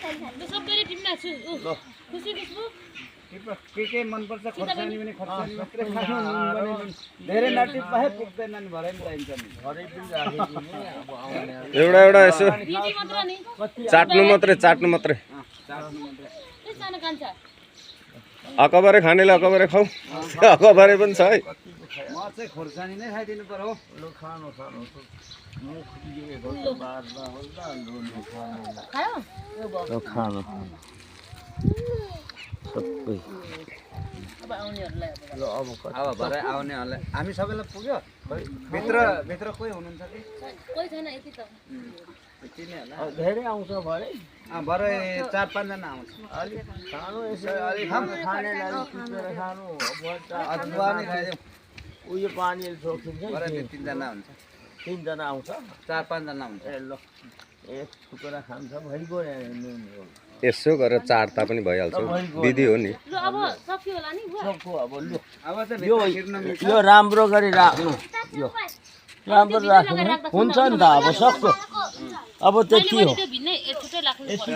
सबैले टिप्न छु खुसी खुसबु के मन पर्छ खोर्सानी पनि खोर्सानी मात्रै खानु नुन पनि नुन धेरै नटिप पाए पुग्दैन नि भरे नि चाहिन्छ नि भरे पनि राखिदिने अब आउने एउटा एउटा यसो दिदी मात्र नि चाट्नु मात्रै चाट्नु मात्रै के सानो कान्छ अकबरे खानेले अकबरे खाऊ अकबरे पनि छ है म चाहिँ खोर्सानी नै खाइदिनु पर्यो लु खानु खानु मुख दिएको बार्दा होला लु खायो खानु सबै अब आउनेहरुलाई ल अब अब भरे आउनेहरूलाई हामी सबैलाई पुग्यो भित्र भित्र कोही हुनुहुन्छ कि कोही छैन यति त धेरै आउँछ भरे भरे 4-5 जना आउँछ अलिक खानु यसो अलिक खानेलाई टिपेर खानु अदुवा नै खाइदिउँ उयो पानीले छोकिन्छ भरे 3 जना हुन्छ 3 जना आउँछ 4-5 जना हुन्छ ए ल एक टुक्रा खान्छ भइगयो नुन यसो गरेर चाट्दा पनि भइहाल्छ विधि हो नि ल अब सक्यो होला नि बुवा सक्यो अब लु अब चाहिँ भित्र छिर्न मिल्छ यो राम्रो गरी राख्नु यो राम्रो राख्नु हुन्छ नि त अब सक्यो अब त्यति हो त्यो भिन्नै छुट्टै लाग्नु यसो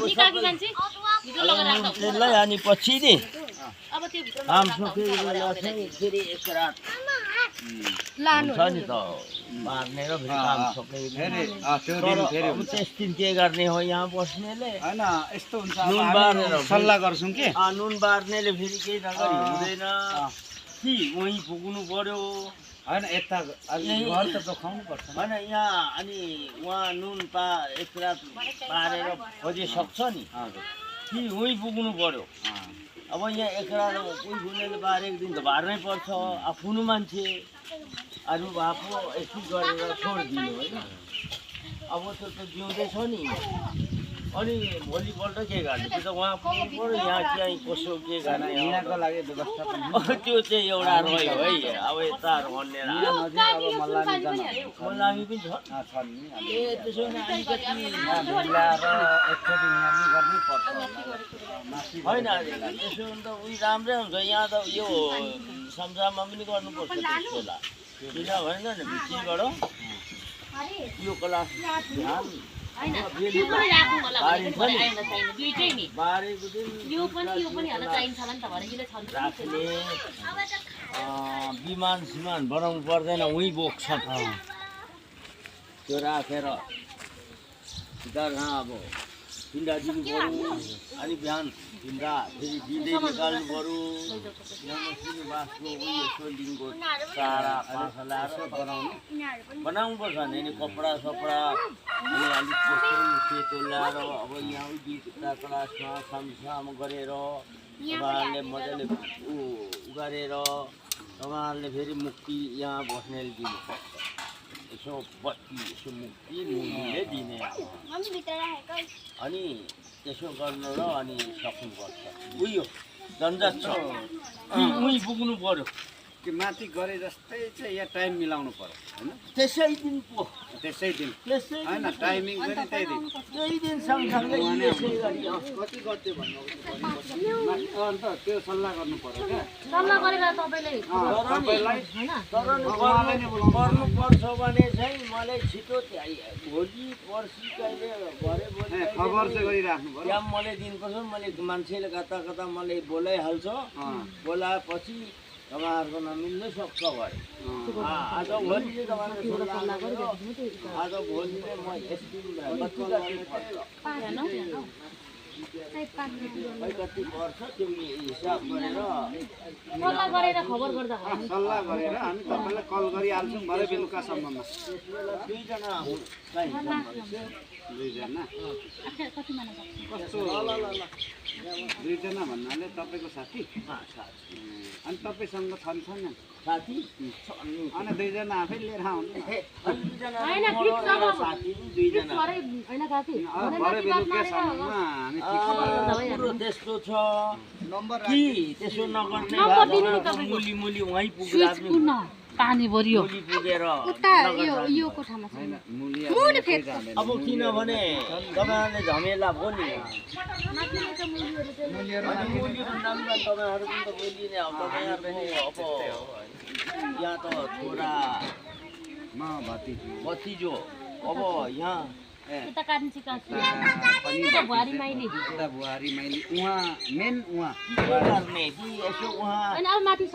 निकाकी मान्छे भित्र लगेर राख्दा हुन्छ। त्यसलाई अनि पछि नि अब त्यो भित्र काम सकेको बेला चाहिँ फेरि एक रात लानु हुन्छ नि त मार्ने र फेरि काम सकेको फेरि त्यो दिन फेरि अब त्यस दिन के गर्ने हो यहाँ बस्नेले हैन यस्तो हुन्छ अब नुन हामी बारेर सल्लाह गर्छौँ कि नुन बार्नेले फेरि केही नगरी हुँदैन कि वहीँ पुग्नु पर्यो हैन यता घर त जोखाउनु पर्छ होइन यहाँ अनि उहाँ नुन एक रात पारेर खोजे सक्छ नि कि वहीँ पुग्नु पर्यो अब यहाँ एक रात कोही गुनेले बारेको दिन त बार्नै पर्छ आफ्नो मान्छे अरू भएको यति गरेर छोडिदिनु होइन अब त्यो त जिउँदैछ नि अनि भोलिपल्ट के गर्ने त्यो त उहाँ पुग्नु पऱ्यो यहाँ चाहिँ कसो के गर्ने यहाँको लागि व्यवस्थापन त्यो चाहिँ एउटा रह्यो है अब यता भनेर अब मल्लामी जानु मलामी पनि छ छन् नि अब ए त्यसो भने अलिकति यहाँ मिलाएर एकचोटि यहाँ नि गर्नै पर्छ माथि होइन त्यसो भने त उयो राम्रै हुन्छ यहाँ त यो संसारमा पनि गर्नुपर्छ त्यसो होला किनभने नि भित्रीबाट यो क्लास ध्यान त्यो पनि राख्नु होला भने भरे आइन चाहिने दुईटै नि बारेको दिन यो पनि होला चाहिन्छ होला नि त भने किन छन् राख्ने विमान सिमान बनाउनु पर्दैन उहीँ बोक्छ त्यो राखेर अब पिण्डा दिनु पऱ्यो अनि बिहान पिण्डा फेरि दिँदै निकाल्नु पऱ्यो बाँसको यस्तो दिनको चारा पाँच लाएर बनाउनु पर्छ नि कपडा सपडा अनि अलिक त्यस्तो सेतो ल्याएर अब यहाँ दुईवटा क्लासमा सामसाम गरेर तपाईँहरूले मजाले गरेर तपाईँहरूले फेरि मुक्ति यहाँ बस्नेले दिनुपर्छ यसो बत्ती यसो मुक्ति नुनले दिने अनि त्यसो गर्नु र अनि सक्नुपर्छ उयो झन्झट छ उहीँ पुग्नु पर्यो कि माथि गरे जस्तै चाहिँ यहाँ टाइम मिलाउनु पर्यो होइन त्यसै दिन पो त्यसै दिन त्यसै होइन टाइमिङ पनि त्यही दिन त्यही दिन सँगसँगै यसै गरी कति गर्थ्यो भन्नु अन्त त्यो सल्लाह गर्नु पर्यो क्या सल्लाह गरेर तपाईँले तपाईँलाई तर गर्नुपर्छ भने चाहिँ मलाई छिटो भोलि पर्सि कहिले भरे भोलि खबर चाहिँ गरिराख्नु पर्यो त्यहाँ मलाई दिनुपर्छ मैले मान्छेले कता कता मलाई बोलाइहाल्छ बोलाएपछि तपाईँहरूको नमिल्नै सक्छ भयो आज भोलि चाहिँ तपाईँहरूको सल्लाह गरेर आज भोलि चाहिँ म कति पर्छ त्यो हिसाब गरेर सल्लाह गरेर खबर गर्दा भयो सल्लाह गरेर हामी तपाईँलाई कल गरिहाल्छौँ भरे बेलुकासम्ममा दुईजना दुईजना कति माना कस्तो दुईजना भन्नाले तपाईँको साथी अनि तपाईँसँग छन् छैन साथी अनि दुईजना आफै लिएर आउनु साथी दुईजना होइन साथी भरे बेलुकासम्ममा हामी कुरो त्यस्तो छ कि त्यसो नगर्ने मुली मुली वहीँ पुग्ला पानी भरियो मुली पुगेर यो कोठामा छ अब किनभने तपाईँहरूले झमेला भयो नि मुली भन्दा तपाईँहरू पनि त बोलिने अब तपाईँहरूले अब यहाँ त छोरा भतिजो अब यहाँ kita kanci kasih. पनि Kita buari maili. यता बुहारी माइली उहाँ मेन उहाँ गर्ने कि यसो उहाँ Ini al mati